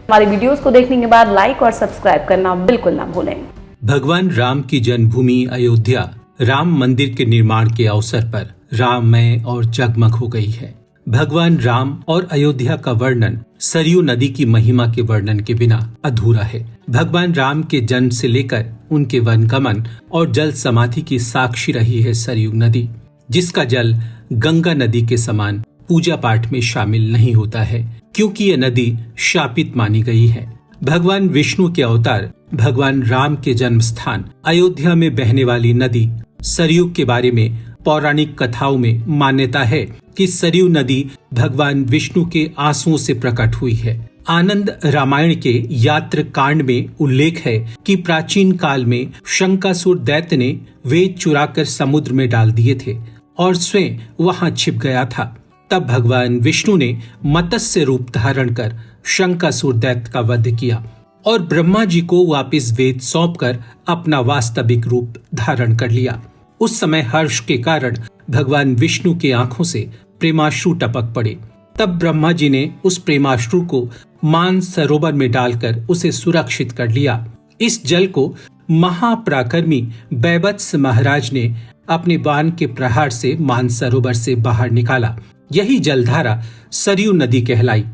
हमारी वीडियोस को देखने के बाद लाइक और सब्सक्राइब करना बिल्कुल ना भूलें। भगवान राम की जन्मभूमि अयोध्या राम मंदिर के निर्माण के अवसर पर राममय और जगमग हो गई है। भगवान राम और अयोध्या का वर्णन सरयू नदी की महिमा के वर्णन के बिना अधूरा है। भगवान राम के जन्म से लेकर उनके वनगमन और जल समाधि की साक्षी रही है सरयू नदी, जिसका जल गंगा नदी के समान पूजा पाठ में शामिल नहीं होता है, क्योंकि यह नदी शापित मानी गई है। भगवान विष्णु के अवतार भगवान राम के जन्म स्थान अयोध्या में बहने वाली नदी सरयू के बारे में पौराणिक कथाओं में मान्यता है कि सरयू नदी भगवान विष्णु के आंसुओं से प्रकट हुई है। आनंद रामायण के यात्र कांड में उल्लेख है कि प्राचीन काल में शंकासुर दैत्य ने वेद चुराकर समुद्र में डाल दिए थे और स्वयं वहां छिप गया था। तब भगवान विष्णु ने मत्स्य रूप धारण कर शंकासुर दैत्य का वध किया और ब्रह्मा जी को वापस वेद सौंपकर अपना वास्तविक रूप धारण कर लिया। उस समय हर्ष के कारण भगवान विष्णु की आंखों से प्रेमाश्रु टपक पड़े। तब ब्रह्मा जी ने उस प्रेमाश्रु को मान सरोवर में डालकर उसे सुरक्षित कर लिया। इस जल को महापराक्रमी बैबत्स महाराज ने अपने बाण के प्रहार से मान सरोवर से बाहर निकाला। यही जलधारा सरयू नदी कहलाई।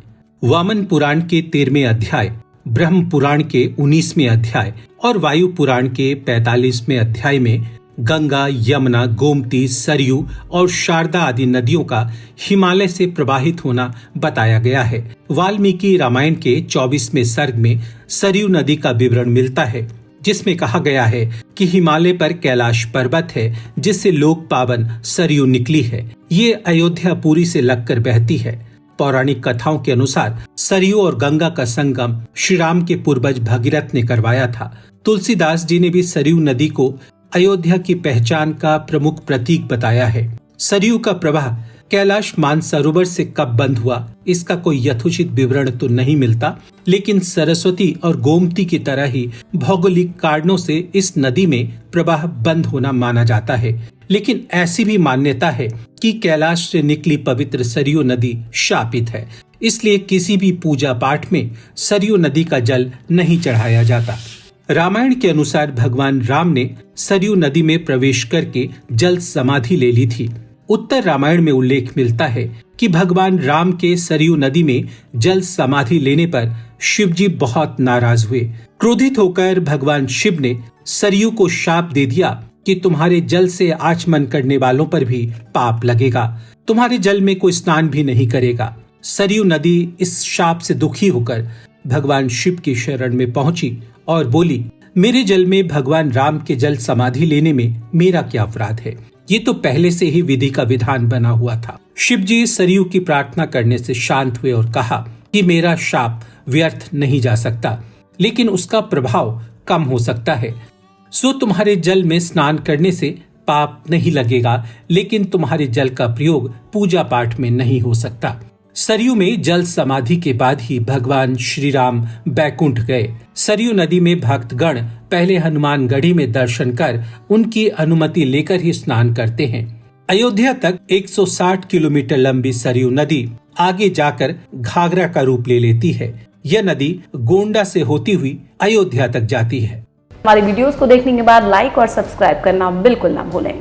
वामन पुराण के 13वें अध्याय, ब्रह्म पुराण के 19वें अध्याय और वायु पुराण के 45वें अध्याय में गंगा, यमुना, गोमती, सरयू और शारदा आदि नदियों का हिमालय से प्रवाहित होना बताया गया है। वाल्मीकि रामायण के 24वें सर्ग में सरयू नदी का विवरण मिलता है, जिसमें कहा गया है कि हिमालय पर कैलाश पर्वत है, जिससे लोक पावन सरयू निकली है। ये अयोध्या पुरी से लगकर बहती है। पौराणिक कथाओं के अनुसार सरयू और गंगा का संगम श्री राम के पूर्वज भगीरथ ने करवाया था। तुलसीदास जी ने भी सरयू नदी को अयोध्या की पहचान का प्रमुख प्रतीक बताया है। सरयू का प्रवाह कैलाश मानसरोवर से कब बंद हुआ, इसका कोई यथोचित विवरण तो नहीं मिलता, लेकिन सरस्वती और गोमती की तरह ही भौगोलिक कारणों से इस नदी में प्रवाह बंद होना माना जाता है। लेकिन ऐसी भी मान्यता है कि कैलाश से निकली पवित्र सरयू नदी शापित है, इसलिए किसी भी पूजा पाठ में सरयू नदी का जल नहीं चढ़ाया जाता। रामायण के अनुसार भगवान राम ने सरयू नदी में प्रवेश करके जल समाधि ले ली थी। उत्तर रामायण में उल्लेख मिलता है कि भगवान राम के सरयू नदी में जल समाधि लेने पर शिव जी बहुत नाराज हुए। क्रोधित होकर भगवान शिव ने सरयू को शाप दे दिया कि तुम्हारे जल से आचमन करने वालों पर भी पाप लगेगा, तुम्हारे जल में कोई स्नान भी नहीं करेगा। सरयू नदी इस शाप से दुखी होकर भगवान शिव की शरण में पहुंची और बोली, मेरे जल में भगवान राम के जल समाधि लेने में मेरा क्या अपराध है? ये तो पहले से ही विधि का विधान बना हुआ था। शिव जी सरयू की प्रार्थना करने से शांत हुए और कहा कि मेरा शाप व्यर्थ नहीं जा सकता, लेकिन उसका प्रभाव कम हो सकता है। सो तुम्हारे जल में स्नान करने से पाप नहीं लगेगा, लेकिन तुम्हारे जल का प्रयोग पूजा पाठ में नहीं हो सकता। सरयू में जल समाधि के बाद ही भगवान श्री राम बैकुंठ गए। सरयू नदी में भक्तगण पहले हनुमानगढ़ी में दर्शन कर उनकी अनुमति लेकर ही स्नान करते हैं। अयोध्या तक 160 किलोमीटर लंबी सरयू नदी आगे जाकर घाघरा का रूप ले लेती है। यह नदी गोंडा से होती हुई अयोध्या तक जाती है। हमारी वीडियोस को देखने के बाद लाइक और सब्सक्राइब करना बिल्कुल ना भूलें।